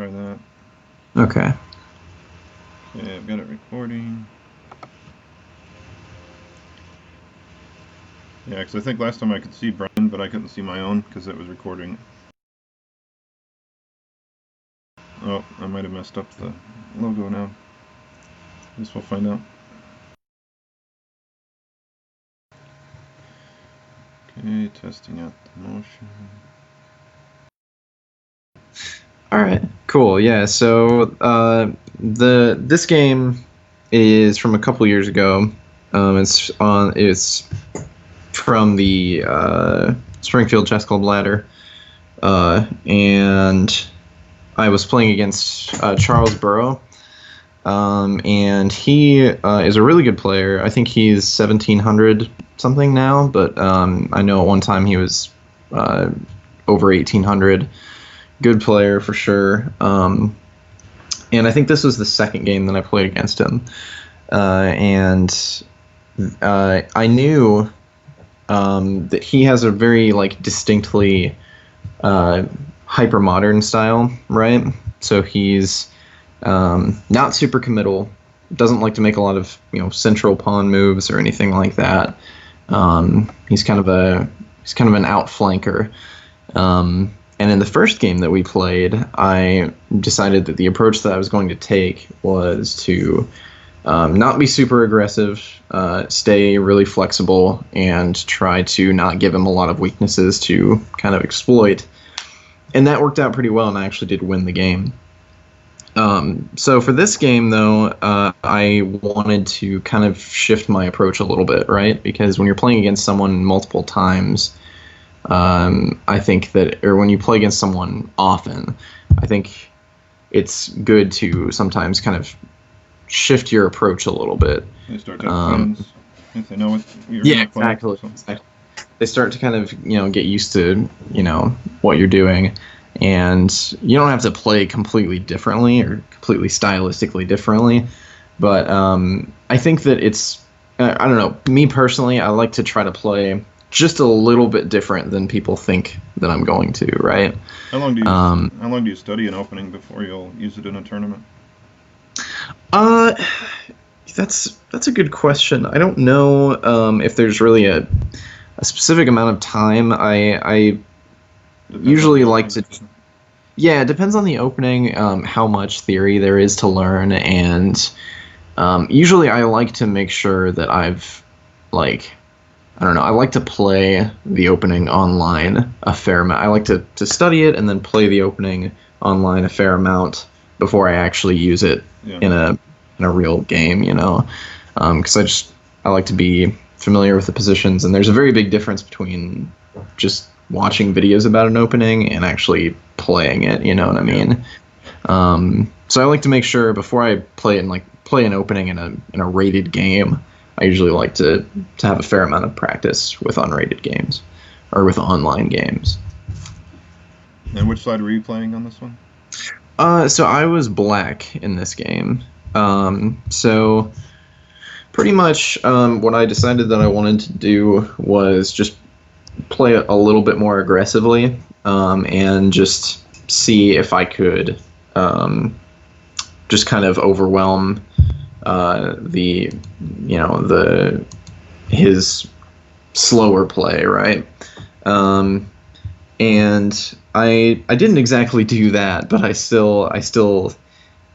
try that. Okay. Okay, I've got it recording. Yeah, because I think last time I could see Brian, but I couldn't see my own because it was recording. Oh, I might have messed up the logo now. Guess we'll find out. Okay, testing out the motion. All right. Cool. Yeah. So this game is from a couple years ago. It's from the Springfield Chess Club ladder, and I was playing against Charles Burrow, and he is a really good player. I think he's 1700 something now, but I know at one time he was over 1800. Good player for sure. And I think this was the second game that I played against him, and I knew that he has a very distinctly hyper modern style, right? So he's not super committal, doesn't like to make a lot of central pawn moves or anything like that. He's kind of an outflanker. And in the first game that we played, I decided that the approach that I was going to take was to not be super aggressive, stay really flexible, and try to not give him a lot of weaknesses to kind of exploit. And that worked out pretty well, and I actually did win the game. So for this game, though, I wanted to kind of shift my approach a little bit, right? Because when you're playing against someone multiple times, I think that, or when you play against someone often, I think it's good to sometimes kind of shift your approach a little bit. They start to have plans if they know what you're Yeah, gonna play, exactly. so. Exactly. They start to kind of get used to what you're doing, and you don't have to play completely differently or completely stylistically differently. But I think that it's I don't know. Me personally, I like to try to play just a little bit different than people think that I'm going to, right? How long do you study an opening before you'll use it in a tournament? That's a good question. I don't know if there's really a specific amount of time. I usually like to. Yeah, it depends on the opening, how much theory there is to learn, and usually I like to make sure that I've I don't know. I like to play the opening online a fair amount. I like to study it and then play the opening online a fair amount before I actually use it in a real game. Because I like to be familiar with the positions, and there's a very big difference between just watching videos about an opening and actually playing it. You know what I mean? So I like to make sure before I play an opening in a rated game. I usually like to have a fair amount of practice with unrated games or with online games. And which side were you playing on this one? So I was black in this game. So pretty much what I decided that I wanted to do was just play a little bit more aggressively and just see if I could just kind of overwhelm his slower play, right? And I didn't exactly do that, but I still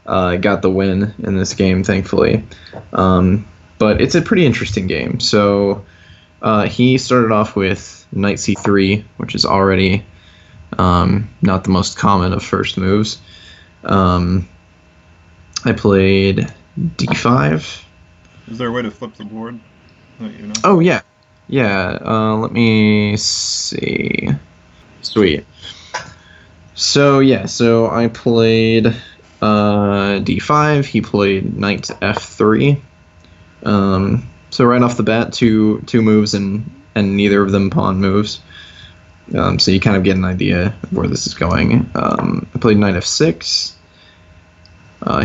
got the win in this game, thankfully. But it's a pretty interesting game. So he started off with knight c3, which is already not the most common of first moves. I played d5. Is there a way to flip the board? Oh, yeah. Yeah, let me see. Sweet. So I played d5. He played knight to f3. So right off the bat, two moves and neither of them pawn moves. So you kind of get an idea of where this is going. I played knight f6.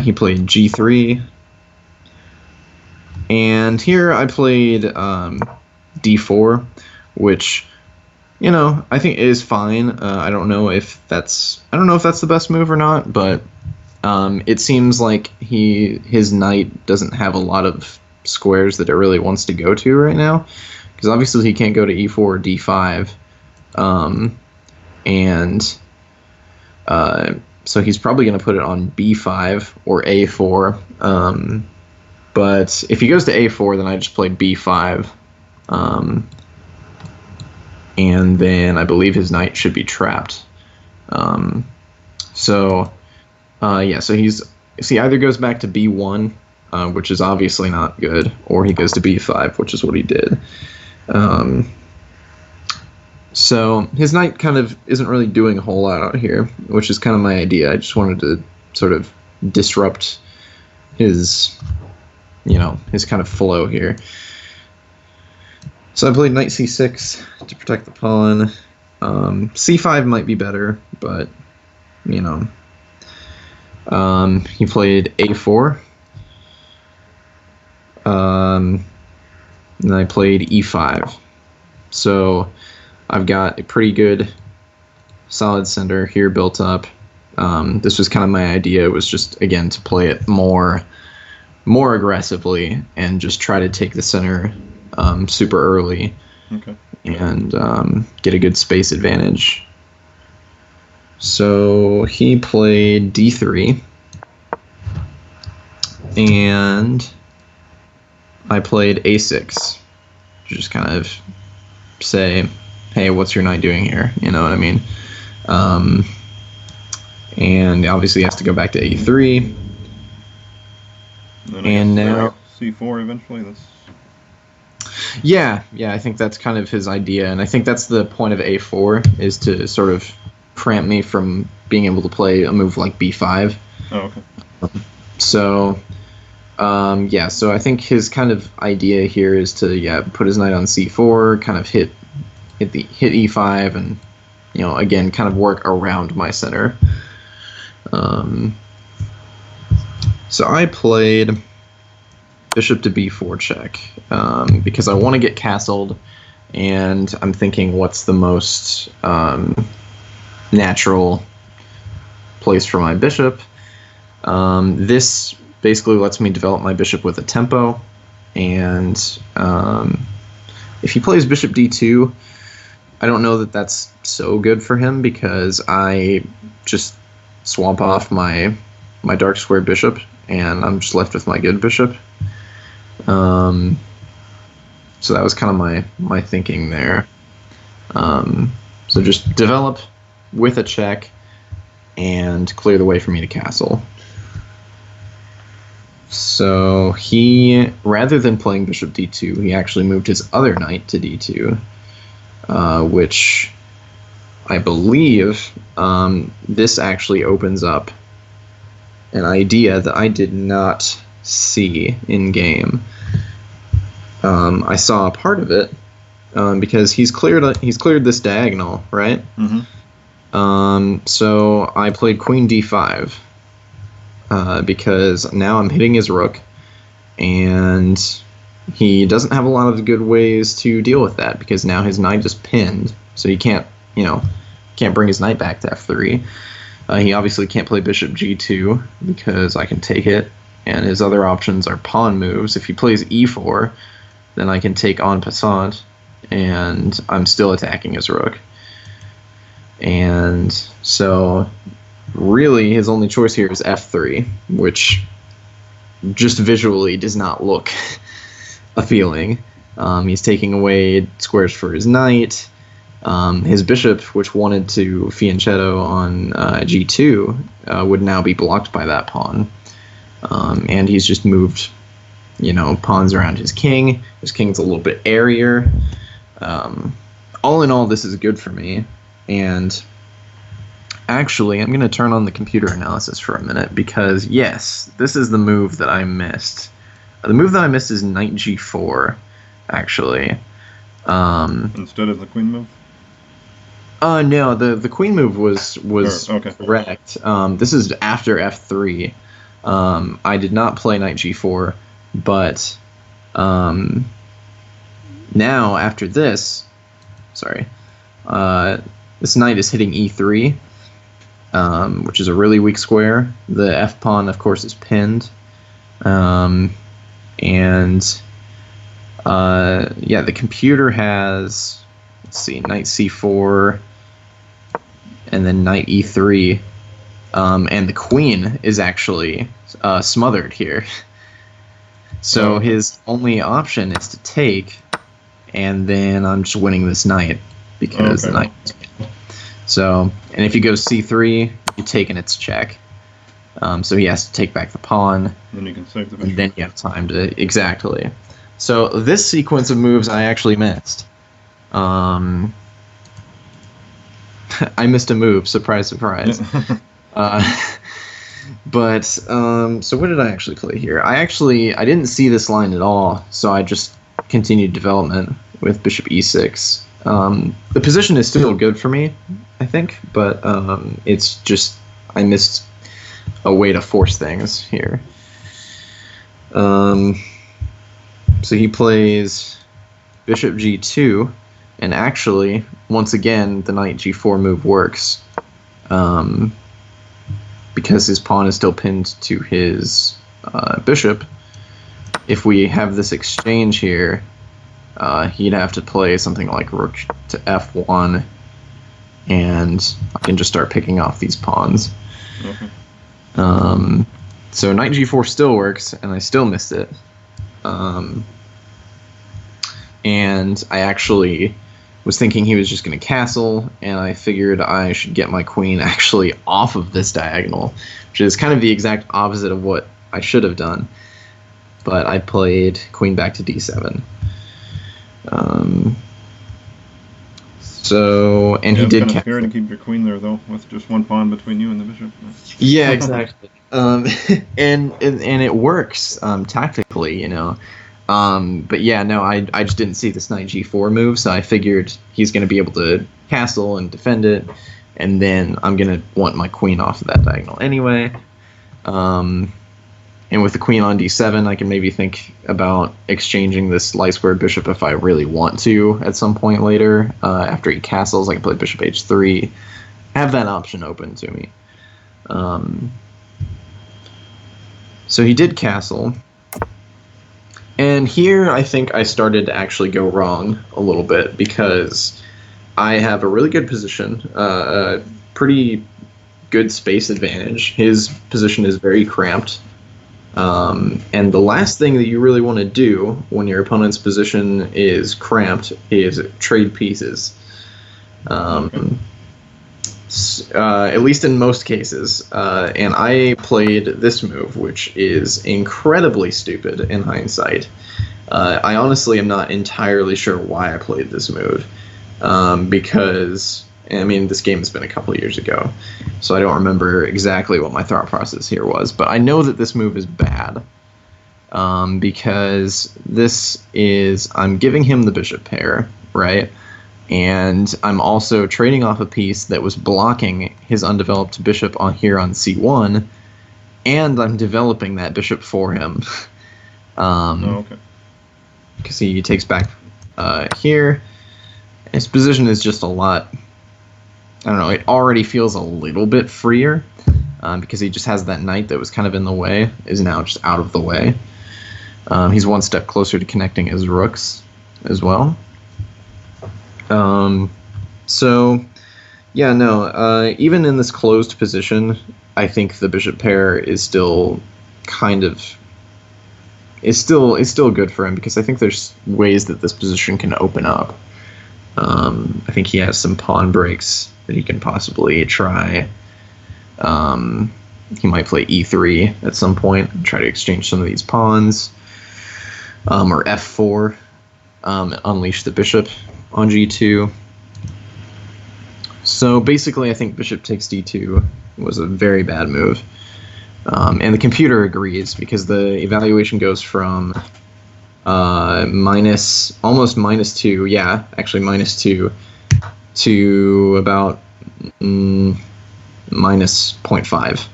He played g3. And here I played d4, which I think it is fine. I don't know if that's the best move or not, but it seems like his knight doesn't have a lot of squares that it really wants to go to right now, because obviously he can't go to e4 or d5, and so he's probably going to put it on b5 or a4. But if he goes to a4, then I just play b5. And then I believe his knight should be trapped. So he either goes back to b1, which is obviously not good, or he goes to b5, which is what he did. So his knight kind of isn't really doing a whole lot out here, which is kind of my idea. I just wanted to sort of disrupt his kind of flow here. So I played knight c6 to protect the pawn. c5 might be better, but he played a4. And I played e5. So I've got a pretty good solid center here built up. This was kind of my idea. It was just, again, to play it more aggressively and just try to take the center super early. Okay. And get a good space advantage. So he played d3, and I played a6 to just kind of say, hey, what's your knight doing here? You know what I mean? And obviously he has to go back to e3. And now c4 eventually. Yeah, I think that's kind of his idea, and I think that's the point of a4, is to sort of cramp me from being able to play a move like b5. Oh, okay. So I think his kind of idea here is to put his knight on c4, kind of hit e5, and again kind of work around my center. So I played bishop to b4 check, because I want to get castled, and I'm thinking what's the most natural place for my bishop. This basically lets me develop my bishop with a tempo, and if he plays bishop d2, I don't know that that's so good for him, because I just swamp off my dark square bishop, and I'm just left with my good bishop. So that was kind of my thinking there. So just develop with a check and clear the way for me to castle. So he, rather than playing bishop d2, he actually moved his other knight to d2, which I believe this actually opens up an idea that I did not see in game. I saw a part of it because he's cleared this diagonal, right? Mm-hmm. So I played queen d5 because now I'm hitting his rook, and he doesn't have a lot of good ways to deal with that, because now his knight is pinned, so he can't bring his knight back to f3. He obviously can't play bishop g2 because I can take it, and his other options are pawn moves. If he plays e4, then I can take en passant, and I'm still attacking his rook. And so really his only choice here is f3, which just visually does not look appealing. He's taking away squares for his knight. His bishop, which wanted to fianchetto on g2, would now be blocked by that pawn. And he's just moved, pawns around his king. His king's a little bit airier. All in all, this is good for me. And actually, I'm going to turn on the computer analysis for a minute, because, yes, this is the move that I missed. The move that I missed is knight g4, actually. Instead of the queen move? No, the queen move was okay. correct. This is after f3. I did not play knight g4, but now after this, This knight is hitting e3, which is a really weak square. The f pawn, of course, is pinned. The computer has, let's see, knight c4, and then knight e3, and the queen is actually smothered here. So his only option is to take, and then I'm just winning this knight because the knight. So, and if you go c3, you take and it's check. So he has to take back the pawn. Then you can save the bishop. And then you have time to exactly. So this sequence of moves I actually missed. I missed a move. Surprise, surprise. So what did I actually play here? I didn't see this line at all, so I just continued development with bishop e6. The position is still good for me, I think, but it's just I missed a way to force things here. So he plays bishop g2, and actually, once again, the knight g4 move works. Because his pawn is still pinned to his bishop. If we have this exchange here, he'd have to play something like rook to f1, and I can just start picking off these pawns. Okay. So knight g4 still works, and I still missed it. And I actually was thinking he was just going to castle, and I figured I should get my queen actually off of this diagonal, which is kind of the exact opposite of what I should have done. But I played queen back to d7. He did kind of castle. scary to keep your queen there, though, with just one pawn between you and the bishop. Yeah, exactly. And it works tactically, you know. But yeah, no, I just didn't see this knight g4 move, so I figured he's going to be able to castle and defend it, and then I'm going to want my queen off of that diagonal anyway. And with the queen on d7, I can maybe think about exchanging this light squared bishop if I really want to at some point later. After he castles, I can play bishop h3. Have that option open to me. So he did castle. And here I think I started to actually go wrong a little bit because I have a really good position, a pretty good space advantage. His position is very cramped. And the last thing that you really want to do when your opponent's position is cramped is trade pieces. At least in most cases. And I played this move, which is incredibly stupid in hindsight. I honestly am not entirely sure why I played this move. Because, I mean, this game has been a couple of years ago, so I don't remember exactly what my thought process here was. But I know that this move is bad. Because this is, I'm giving him the bishop pair, right? And I'm also trading off a piece that was blocking his undeveloped bishop on here on c1, and I'm developing that bishop for him. Okay. Because he takes back here. His position is just a lot, I don't know, it already feels a little bit freer, because he just has that knight that was kind of in the way, is now just out of the way. He's one step closer to connecting his rooks as well. Even in this closed position, I think the bishop pair is still still good for him, because I think there's ways that this position can open up. I think he has some pawn breaks that he can possibly try. He might play e3 at some point and try to exchange some of these pawns, or f4, unleash the bishop on g2. So basically, I think bishop takes d2 was a very bad move. And the computer agrees, because the evaluation goes from almost -2, yeah, actually -2, to about -0.5.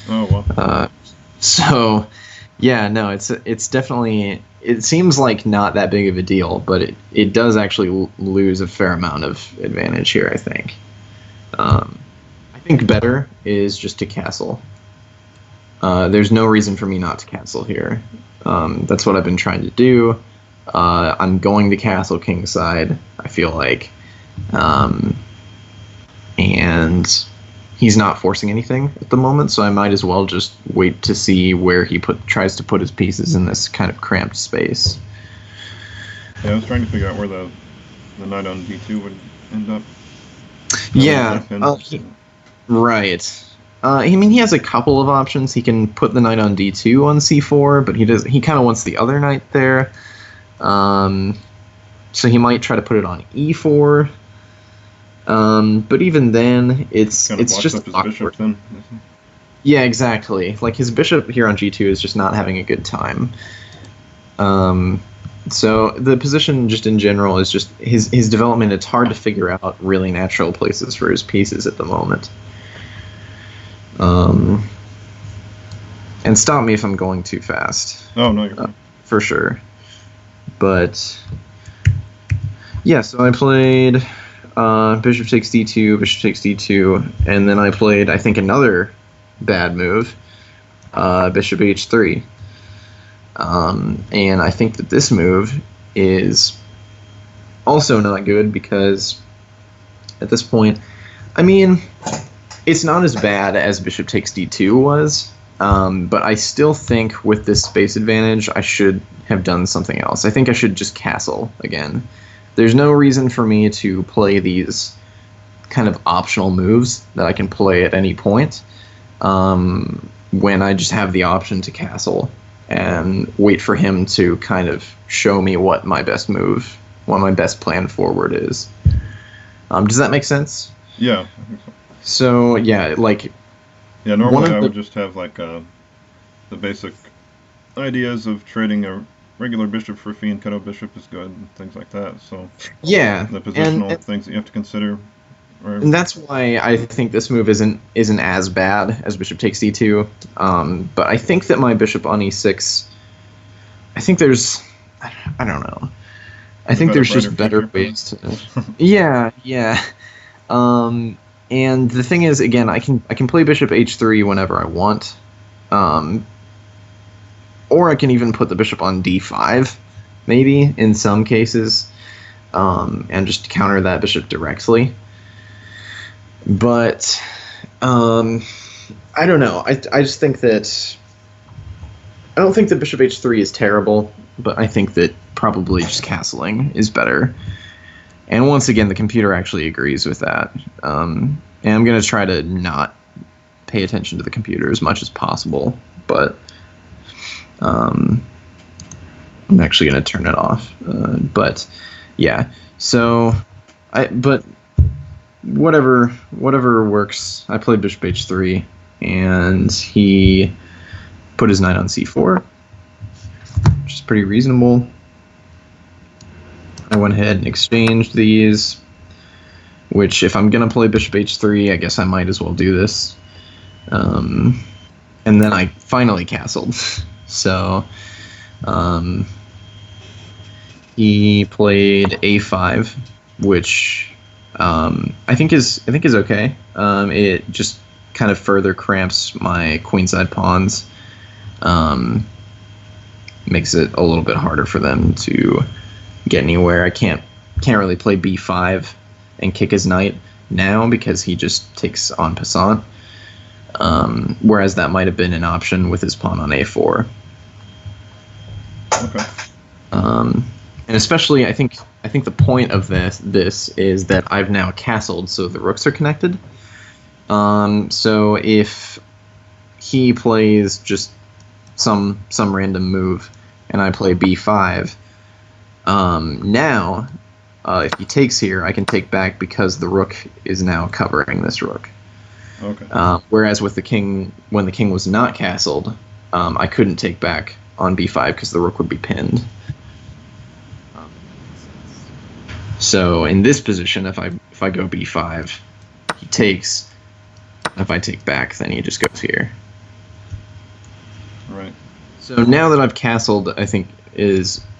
Oh, wow. So Yeah, no, it's definitely, it seems like not that big of a deal, but it does actually lose a fair amount of advantage here, I think. I think better is just to castle. There's no reason for me not to castle here. That's what I've been trying to do. I'm going to castle kingside, I feel like. And he's not forcing anything at the moment, so I might as well just wait to see where he tries to put his pieces in this kind of cramped space. Yeah, I was trying to figure out where the knight on d2 would end up. Yeah, right. I mean, he has a couple of options. He can put the knight on d2 on c4, but he kind of wants the other knight there. So he might try to put it on e4. But even then, it's just up his bishop then. Yeah, exactly. Like his bishop here on g2 is just not having a good time. So the position just in general is just his development. It's hard to figure out really natural places for his pieces at the moment. And stop me if I'm going too fast. Oh no, you're fine. For sure. But yeah, so I played bishop takes d2, bishop takes d2, and then I played, I think, another bad move, bishop h3. And I think that this move is also not good because at this point, I mean, it's not as bad as bishop takes d2 was, but I still think with this space advantage, I should have done something else. I think I should just castle again. There's no reason for me to play these kind of optional moves that I can play at any point when I just have the option to castle and wait for him to kind of show me what my best move, what my best plan forward is. Does that make sense? Yeah, I think so. So, yeah, like... Yeah, normally I would just have, like, the basic ideas of trading a regular bishop for a fiend cutout bishop is good, and things like that, so... Yeah. The positional things that you have to consider... And that's why I think this move isn't as bad as bishop takes d2. But I think that my bishop on e6, I think there's, I don't know. I think there's just better ways to. Yeah. And the thing is, again, I can play bishop h3 whenever I want, or I can even put the bishop on d5, maybe in some cases, and just counter that bishop directly. But I don't know. I just think that I don't think that bishop h3 is terrible, but I think that probably just castling is better. And once again, the computer actually agrees with that. And I'm going to try to not pay attention to the computer as much as possible, but I'm actually going to turn it off. But yeah, so whatever works. I played bishop h3, and he put his knight on c4, which is pretty reasonable. I went ahead and exchanged these, which if I'm going to play bishop h3, I guess I might as well do this. And then I finally castled. So he played a5, which I think is okay. It just kind of further cramps my queenside pawns. Makes it a little bit harder for them to get anywhere. I can't really play b5 and kick his knight now because he just takes en passant. Whereas that might have been an option with his pawn on a4. Okay. And especially, I think the point of this is that I've now castled, so the rooks are connected. So if he plays just some random move, and I play b5, now if he takes here, I can take back because the rook is now covering this rook. Okay. Whereas with the king, when the king was not castled, I couldn't take back on b5 because the rook would be pinned. So in this position, if I go b5, he takes. If I take back, then he just goes here. Right. So now that I've castled, I think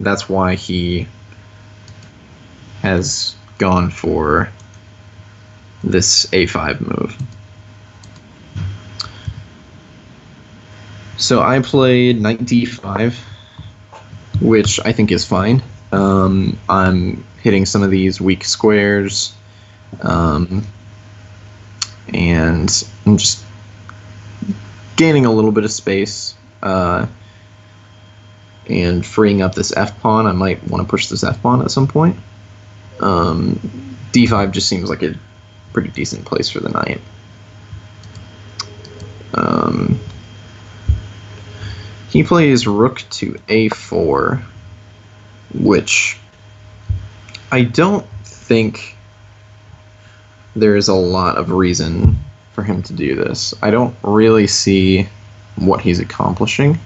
that's why he has gone for this a5 move. So I played knight d5, which I think is fine. I'm hitting some of these weak squares, and I'm just gaining a little bit of space, and freeing up this f-pawn. I might want to push this f-pawn at some point. d5 just seems like a pretty decent place for the knight. He plays rook to a4, which I don't think there is a lot of reason for him to do this. I don't really see what he's accomplishing,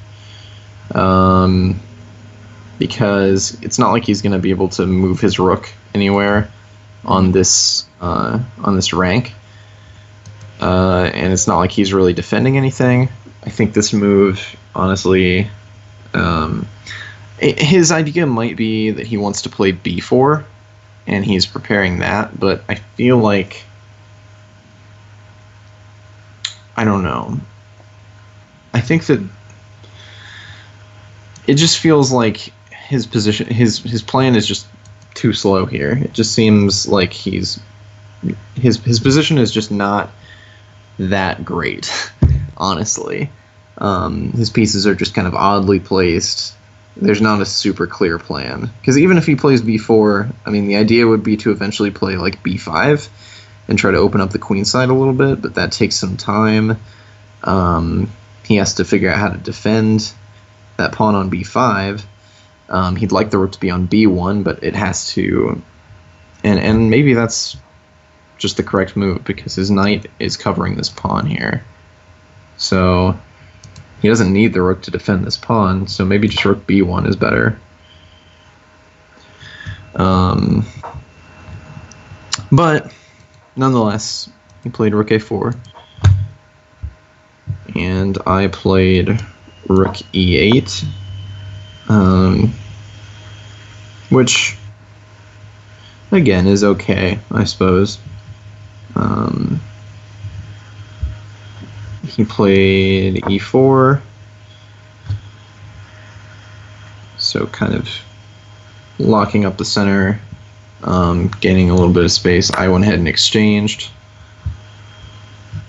because it's not like he's going to be able to move his rook anywhere on this rank, and it's not like he's really defending anything. I think this move, honestly, his idea might be that he wants to play b4, and he's preparing that, but I feel like, I don't know. I think that it just feels like his position, his plan is just too slow here. It just seems like his position is just not that great, honestly. His pieces are just kind of oddly placed. There's not a super clear plan. Because even if he plays b4, I mean, the idea would be to eventually play like b5 and try to open up the queen side a little bit, but that takes some time. He has to figure out how to defend that pawn on b5. He'd like the rook to be on b1, but it has to... And maybe that's just the correct move, because his knight is covering this pawn here. So he doesn't need the rook to defend this pawn, so maybe just rook b1 is better. But nonetheless, he played rook a4, and I played rook e8, which again is okay, I suppose. He played e4, so kind of locking up the center, gaining a little bit of space. I went ahead and exchanged,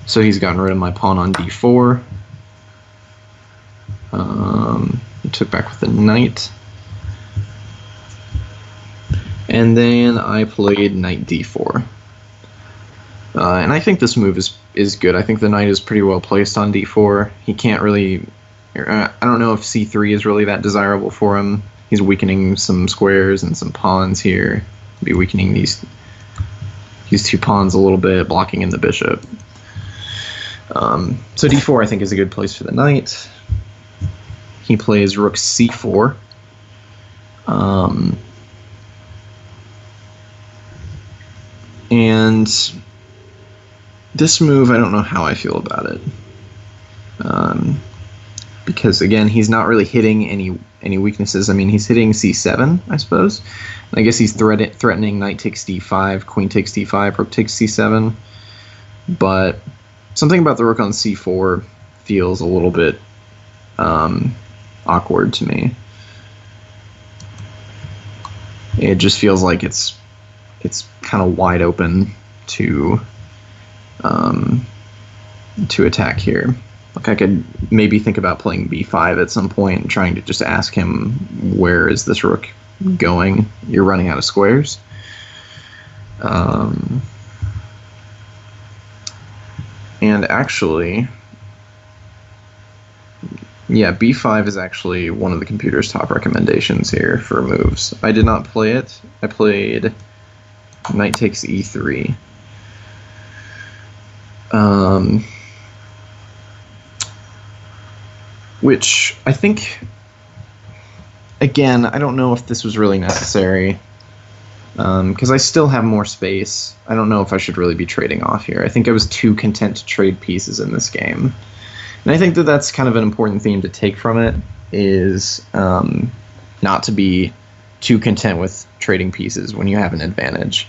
so he's gotten rid of my pawn on d4. He took back with the knight, and then I played knight d4. And I think this move is good. I think the knight is pretty well placed on d4. He can't really... I don't know if c3 is really that desirable for him. He's weakening some squares and some pawns here. Be weakening these two pawns a little bit, blocking in the bishop. So d4 I think is a good place for the knight. He plays rook c4. And this move, I don't know how I feel about it. Because again, he's not really hitting any weaknesses. I mean, he's hitting c7, I suppose. And I guess he's threatening knight takes d5, queen takes d5, rook takes c7. But something about the rook on c4 feels a little bit awkward to me. It just feels like it's kind of wide open to attack here. Like, I could maybe think about playing b5 at some point and trying to just ask him, where is this rook going? You're running out of squares. And actually, yeah, b5 is actually one of the computer's top recommendations here for moves. I did not play it. I played knight takes e3. Which I think, again, I don't know if this was really necessary, because I still have more space. I don't know if I should really be trading off here. I think I was too content to trade pieces in this game. And I think that that's kind of an important theme to take from it. is not to be too content with trading pieces when you have an advantage,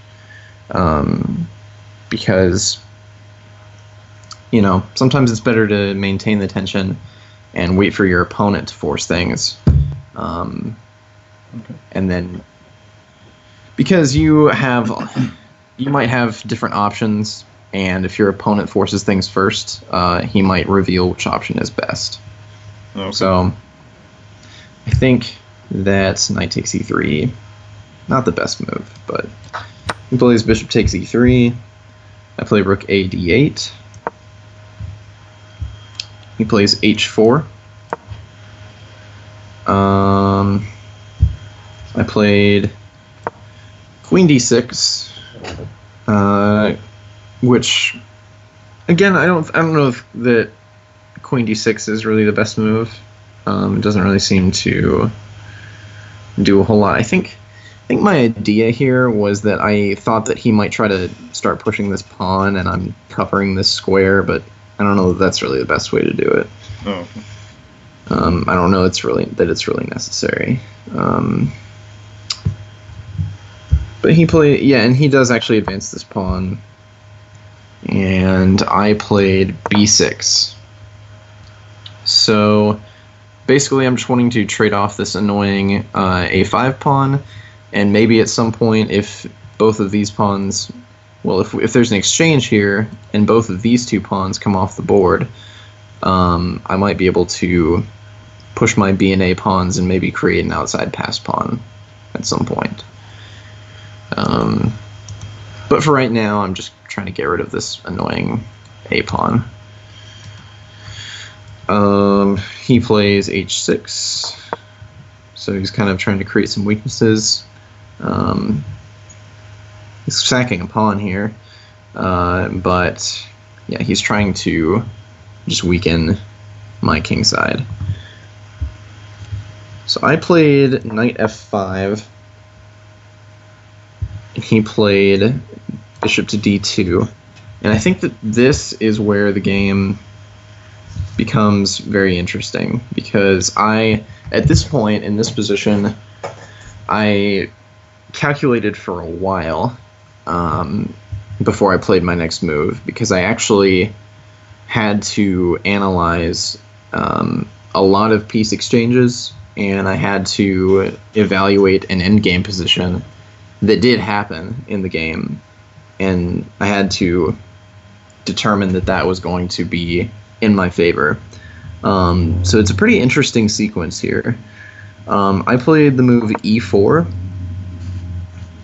because sometimes it's better to maintain the tension and wait for your opponent to force things, and then because you might have different options, and if your opponent forces things first, he might reveal which option is best. Okay. So I think that knight takes e3, not the best move, but he plays bishop takes e3. I play rook a d8. He plays h4. I played queen d6, which again I don't know if that queen d6 is really the best move. It doesn't really seem to do a whole lot. I think my idea here was that I thought that he might try to start pushing this pawn, and I'm covering this square, but I don't know that that's really the best way to do it. Oh, okay. I don't know it's really necessary. But and he does actually advance this pawn, and I played b6. So basically I'm just wanting to trade off this annoying a5 pawn, and maybe at some point if both of these pawns, if there's an exchange here and both of these two pawns come off the board, I might be able to push my b and a pawns and maybe create an outside pass pawn at some point. But for right now, I'm just trying to get rid of this annoying a pawn. He plays h6, so he's kind of trying to create some weaknesses. He's sacking a pawn here, but yeah, he's trying to just weaken my king side. So I played knight f5. He played bishop to d2, and I think that this is where the game becomes very interesting, because at this point in this position, I calculated for a while before I played my next move, because I actually had to analyze a lot of piece exchanges, and I had to evaluate an endgame position that did happen in the game, and I had to determine that was going to be in my favor. So it's a pretty interesting sequence here. I played the move e4.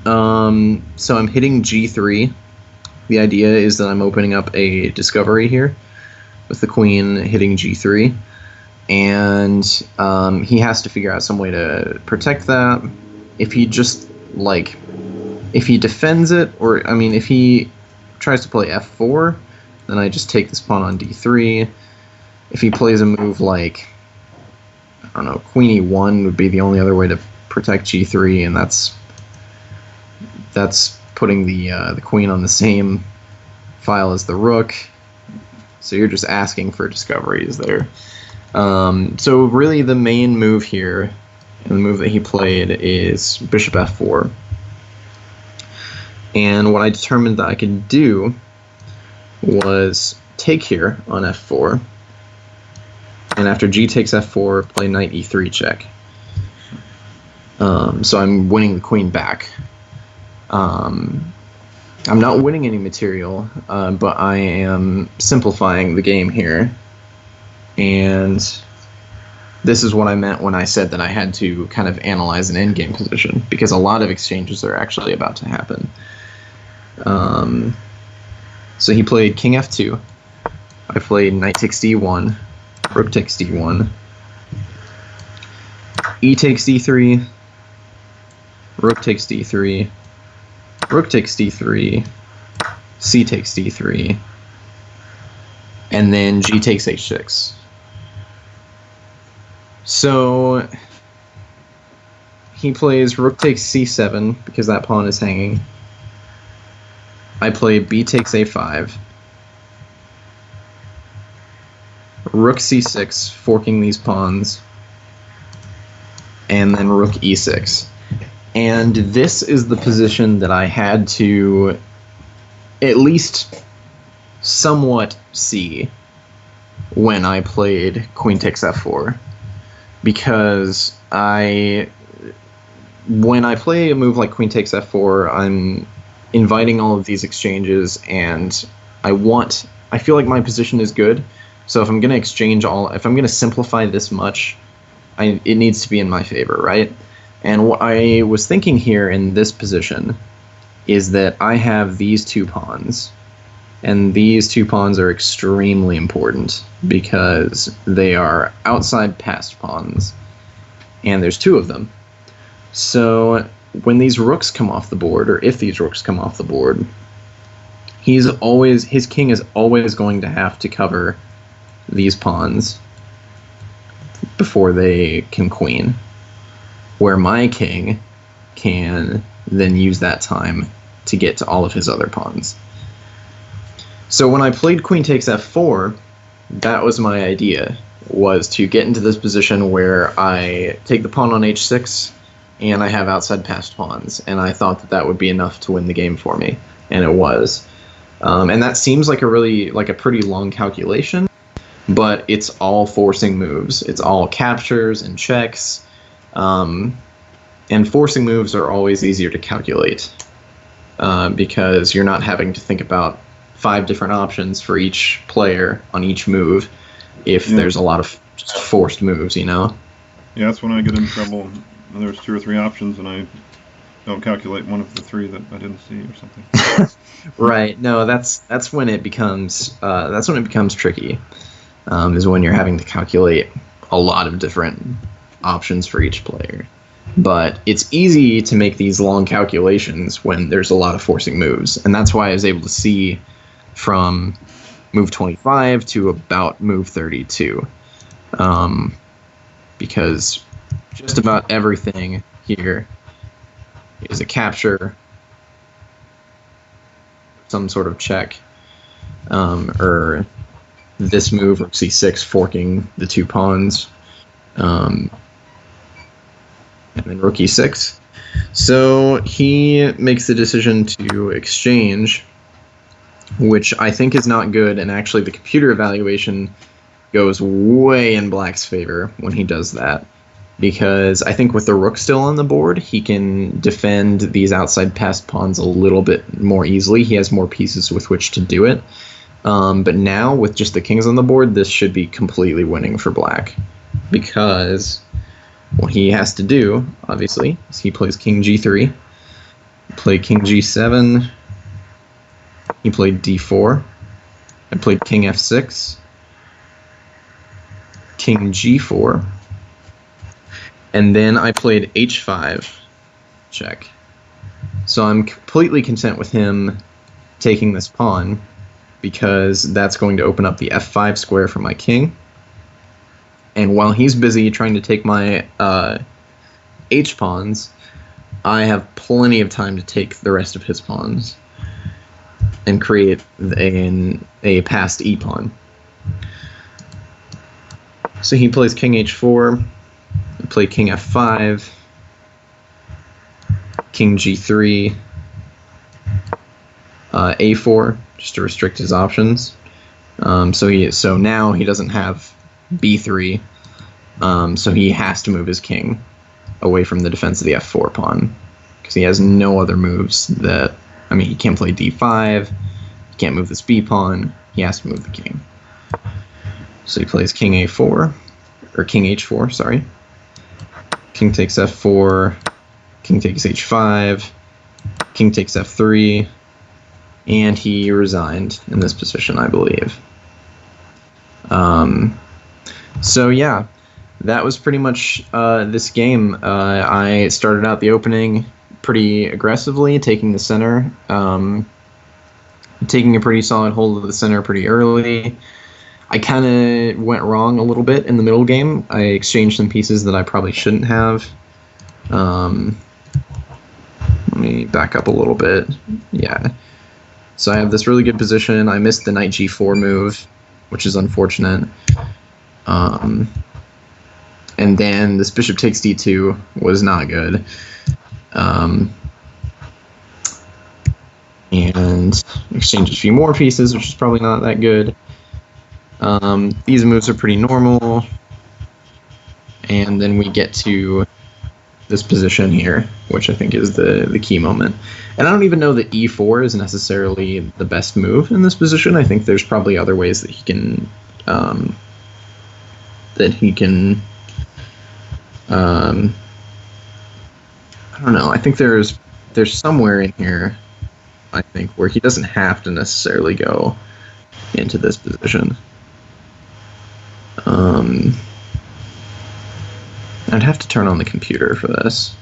So I'm hitting g3. The idea is that I'm opening up a discovery here with the queen hitting g3, and he has to figure out some way to protect that. If he defends it, if he tries to play f4, then I just take this pawn on d3. If he plays a move like, I don't know, queen e1 would be the only other way to protect g3, and that's putting the queen on the same file as the rook. So you're just asking for discoveries there. So really the main move here, and the move that he played, is bishop f4. And what I determined that I could do was take here on f4, and after g takes f4, play knight e3 check. So I'm winning the queen back. I'm not winning any material, but I am simplifying the game here. And this is what I meant when I said that I had to kind of analyze an endgame position, because a lot of exchanges are actually about to happen. So he played king f2. I played knight takes d1, rook takes d1, e takes d3, rook takes d3, rook takes d3, c takes d3, and then g takes h6. So he plays rook takes c7 because that pawn is hanging. I play b takes a5, rook c6, forking these pawns, and then rook e6. And this is the position that I had to at least somewhat see when I played queen takes f4, because when I play a move like queen takes f4, I'm inviting all of these exchanges, and I feel like my position is good. So if I'm going to if I'm going to simplify this much, it needs to be in my favor, right? And what I was thinking here in this position is that I have these two pawns, and these two pawns are extremely important because they are outside passed pawns, and there's two of them. So when these rooks come off the board, or if these rooks come off the board, his king is always going to have to cover these pawns before they can queen, where my king can then use that time to get to all of his other pawns. So when I played queen takes f4, that was my idea, was to get into this position where I take the pawn on h6 and I have outside passed pawns, and I thought that would be enough to win the game for me, and it was. And that seems like a pretty long calculation, but it's all forcing moves. It's all captures and checks, and forcing moves are always easier to calculate because you're not having to think about 5 different options for each player on each move if there's a lot of just forced moves, you know? Yeah, that's when I get in trouble. There's 2 or 3 options, and I don't calculate one of the 3 that I didn't see or something. Right. No, that's when it becomes tricky. Is when you're having to calculate a lot of different options for each player. But it's easy to make these long calculations when there's a lot of forcing moves, and that's why I was able to see from move 25 to about move 32, because just about everything here is a capture, some sort of check, or this move, rook c6, forking the 2 pawns, and then rook e6. So he makes the decision to exchange, which I think is not good, and actually the computer evaluation goes way in black's favor when he does that, because I think with the rook still on the board, he can defend these outside passed pawns a little bit more easily. He has more pieces with which to do it. But now, with just the kings on the board, this should be completely winning for black, because what he has to do, obviously, is he plays king g3, play king g7, he played d4, I played king f6, king g4, and then I played h5 check. So I'm completely content with him taking this pawn, because that's going to open up the f5 square for my king. And while he's busy trying to take my h-pawns, I have plenty of time to take the rest of his pawns and create a passed e-pawn. So he plays king h4, I play king f5, king g3, a4, just to restrict his options. So now he doesn't have b3, so he has to move his king away from the defense of the f4 pawn, because he has no other moves that, I mean, he can't play d5, he can't move this b pawn, he has to move the king. So he plays king a4, or king h4, sorry. King takes f4, king takes h5, king takes f3, and he resigned in this position, I believe. So yeah, that was pretty much this game. I started out the opening pretty aggressively, taking the center, taking a pretty solid hold of the center pretty early. I kind of went wrong a little bit in the middle game. I exchanged some pieces that I probably shouldn't have. Let me back up a little bit. Yeah. So I have this really good position. I missed the knight g4 move, which is unfortunate. And then this bishop takes d2 was not good. And exchange a few more pieces, which is probably not that good. These moves are pretty normal. And then we get to this position here, which I think is the key moment. And I don't even know that e4 is necessarily the best move in this position. I think there's probably other ways that he can I don't know. I think there's somewhere in here, I think, where he doesn't have to necessarily go into this position. I'd have to turn on the computer for this.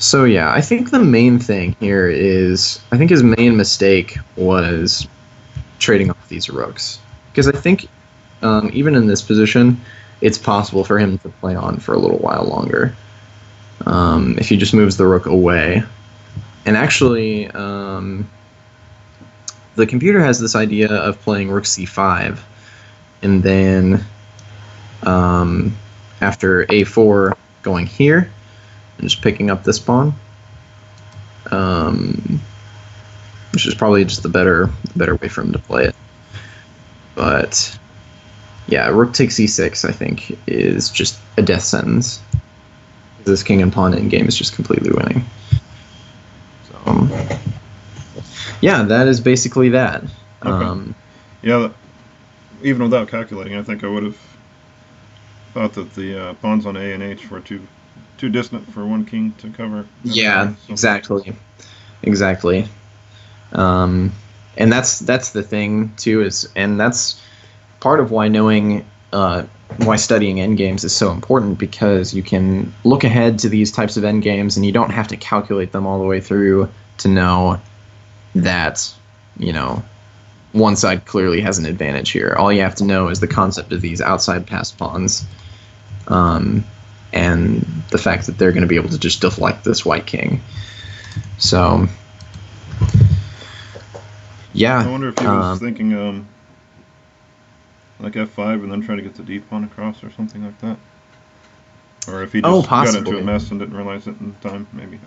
So yeah, I think the main thing here is, I think his main mistake was trading off these rooks. Because I think even in this position, it's possible for him to play on for a little while longer. If he just moves the rook away. And actually, the computer has this idea of playing rook c5, and then after a4 going here, and just picking up this pawn, which is probably just the better way for him to play it. But yeah, rook takes e6, I think, is just a death sentence. This king and pawn endgame is just completely winning. So yeah, that is basically that. Okay. Yeah, even without calculating, I think I would have thought that the pawns on A and H were too distant for one king to cover. Yeah, so. Exactly. And that's the thing too, and that's part of why knowing why studying endgames is so important, because you can look ahead to these types of endgames and you don't have to calculate them all the way through to know that, one side clearly has an advantage here. All you have to know is the concept of these outside passed pawns, and the fact that they're going to be able to just deflect this white king. So, yeah. I wonder if he was thinking like f5 and then try to get the d pawn across or something like that. Or if he just got into a mess and didn't realize it in time, maybe.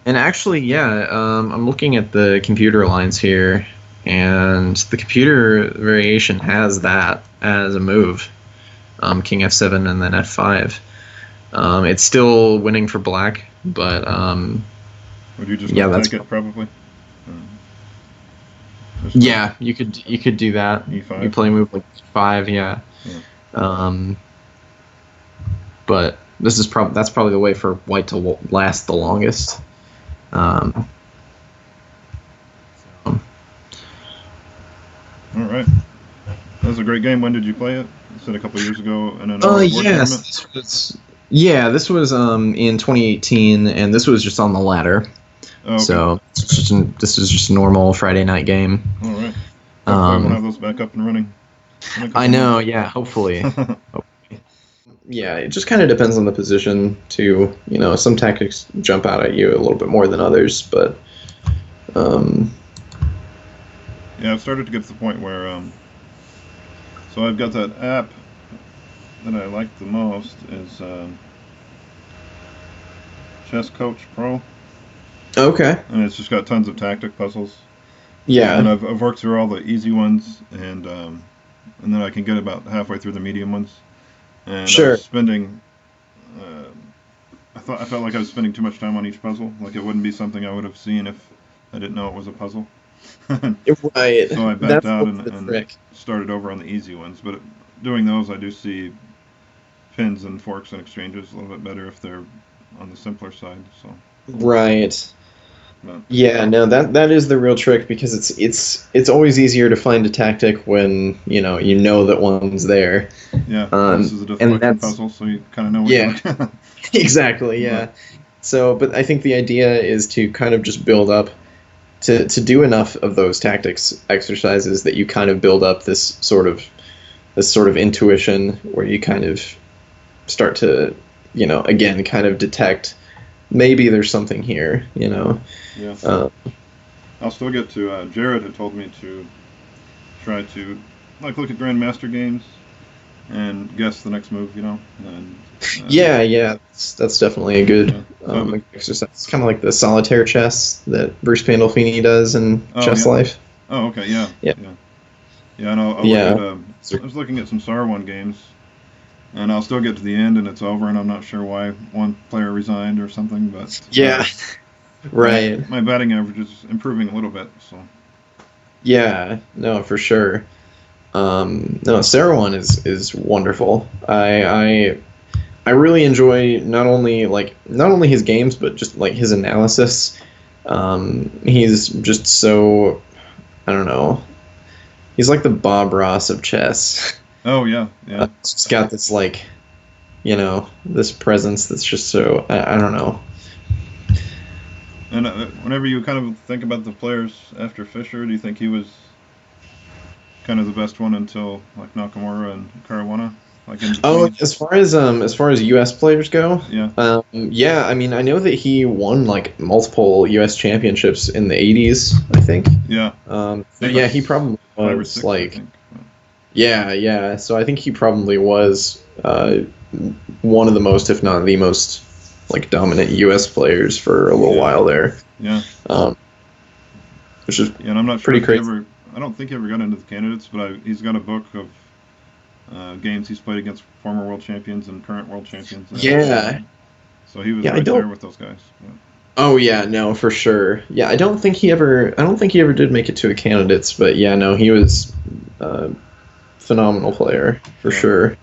And actually, yeah, I'm looking at the computer lines here, and the computer variation has that as a move. King f7 and then f5. It's still winning for black, but would you just take it probably? Yeah, you could do that. E5. You play a move like e5, yeah. But this is that's probably the way for white to last the longest. All right. That was a great game. When did you play it? You said a couple of years ago in an yes. This was in 2018, and this was just on the ladder. Oh, okay. So this is just a normal Friday night game. All right. We'll have those back up and running. I know. Yeah. Hopefully. Yeah, it just kind of depends on the position too. Some tactics jump out at you a little bit more than others, but yeah, I've started to get to the point where so I've got that app that I like the most is Chess Coach Pro. Okay. And it's just got tons of tactic puzzles. Yeah. And I've worked through all the easy ones, and then I can get about halfway through the medium ones. And sure. I was spending, I felt like I was spending too much time on each puzzle. Like it wouldn't be something I would have seen if I didn't know it was a puzzle. Right. So I backed out and started over on the easy ones. But doing those, I do see pins and forks and exchanges a little bit better if they're on the simpler side. So. Right. Yeah, no, that is the real trick, because it's always easier to find a tactic when you know that one's there. Yeah, this is a deflection puzzle, so you kind of know what you're looking at. Exactly, yeah. So, but I think the idea is to kind of just build up to do enough of those tactics exercises that you kind of build up this sort of intuition where you kind of start to again kind of detect maybe there's something here, Yeah. I'll still get to. Jared had told me to try to look at Grandmaster games and guess the next move. And yeah, that's definitely a good so exercise. It's kind of like the solitaire chess that Bruce Pandolfini does in Chess Life. Oh, okay, yeah. And I'll look at. I was looking at some Sarwan games, and I'll still get to the end, and it's over, and I'm not sure why one player resigned or something, but right. My batting average is improving a little bit, so. Yeah, no, for sure. No, Sarwan is wonderful. I really enjoy not only his games but just like his analysis. He's just so, I don't know. He's like the Bob Ross of chess. Oh yeah. He's got this this presence that's just so I don't know. And whenever you kind of think about the players after Fischer, do you think he was kind of the best one until like Nakamura and Caruana? As far as U.S. players go, yeah. I mean, I know that he won like multiple U.S. championships in the '80s, I think. Yeah. He probably was 6, like. Yeah. So I think he probably was one of the most, if not the most, like dominant U.S. players for a little while there. Yeah. Which is and I'm not pretty sure crazy. I don't think he ever got into the candidates, but he's got a book of games he's played against former world champions and current world champions. Yeah. So he was right there with those guys. Yeah. Oh yeah, no, for sure. Yeah, I don't think he ever did make it to the candidates, but yeah, no, he was a phenomenal player for sure.